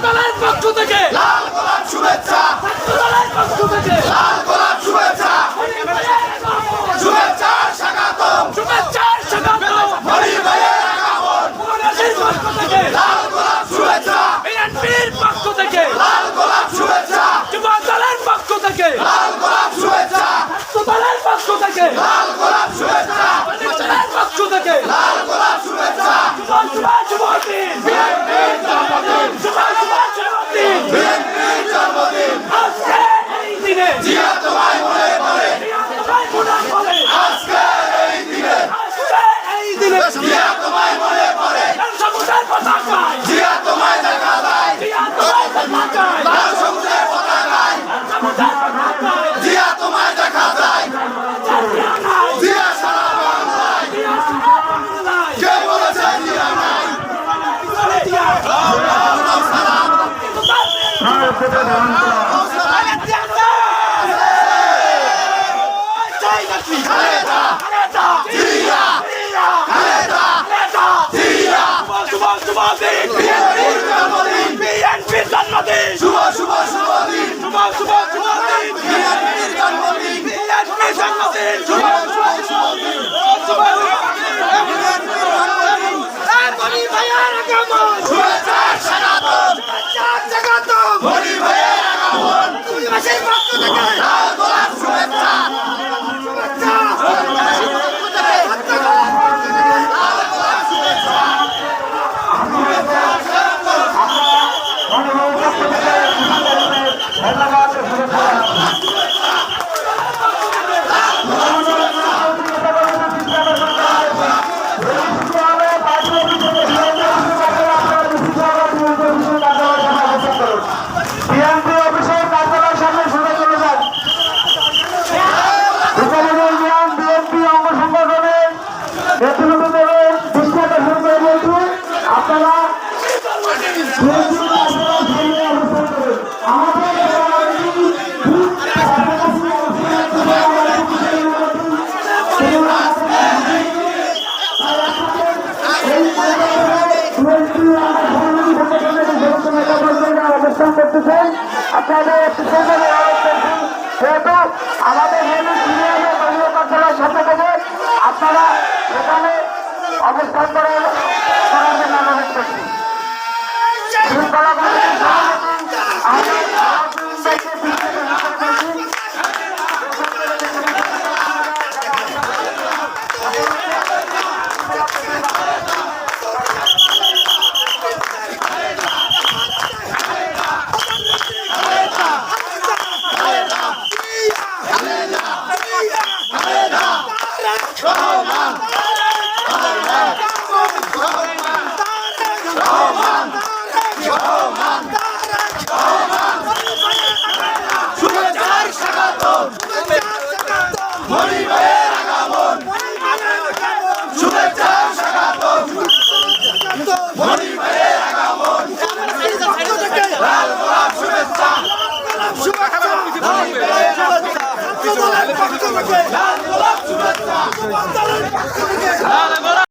দলের পক্ষ থেকে লাল গোলাপ শুভেচ্ছা, ছাত্র দলের পক্ষ থেকে লাল গোলাপ শুভেচ্ছা, শুভেচ্ছা স্বাগতম, শুভেচ্ছা স্বাগতম মনির ভাইয়ের আগমন, বাংলাদেশের পক্ষ থেকে লাল গোলাপ শুভেচ্ছা, বিএনপির পক্ষ থেকে লাল গোলাপ শুভেচ্ছা, যুব দলের পক্ষ থেকে লাল গোলাপ শুভেচ্ছা, ছাত্র দলের পক্ষ থেকে লাল গোলাপ শুভেচ্ছা, দলের পক্ষ থেকে লাল গোলাপ শুভেচ্ছা, শুভদিন বিএনপির জন্মদিন, শুভদিন বিএনপির জন্মদিন, আজকে এই দিনে জিয়া তোমায় মনে পড়ে, সবাই মনে করে আজকে এই দিনে আজকে এই দিনে জিয়া তোমায় মনে পড়ে, সমুদ্রের পতাকায় জিয়া তোমায় দেখা যায়, পতাকায় লাল সবুজের পতাকায়, সমুদ্রের পতাকায় জিয়া তোমায় দেখা যায়, জিয়া সারা বাংলায়, কে বলেছে জিয়া নাই, খালেদা, জিয়া, খালেদা, জিয়া, বিএনপির জন্মদিন, বিএনপির জন্মদিন শুভ শুভ শুভ দিন, শুভদিন বিএনপির জন্মদিন, বিএনপির জন্মদিন শুভ শুভ শুভ দিন, মনির ভাইয়ের আগমন শুভেচ্ছা স্বাগতম, স্বাগতম মনির ভাইয়ের আগমন, বাংলাদেশের পক্ষ থেকে লাল গোলাপ শুভেচ্ছা, বিএনপি অফিসের কার্যালয়ের সামনে সরে চলে যান। বিএনপি অঙ্গ সংগঠনের নেতৃবৃন্দদের দৃষ্টি আকর্ষণ করে বলছি, আপনারা বিএনপির কার্যালয়ের সামনে অবস্থান করুন। আমাদের অবস্থান করতেছেন, আপনাদের একটু যেহেতু আমাদের সিনিয়রের দলীয় কার্যালয়ের সাথে থেকে আপনারা সেখানে অবস্থান করার জন্য অনুরোধ করছি। শৃঙ্খলা শুভেচ্ছার স্বাগতম, মনির ভাইয়ের আগমন, শুভেচ্ছা স্বাগতম, মনির ভাইয়ের আগমন, লাল গোলাপ শুভেচ্ছা, মনির ভাইয়ের আগমন,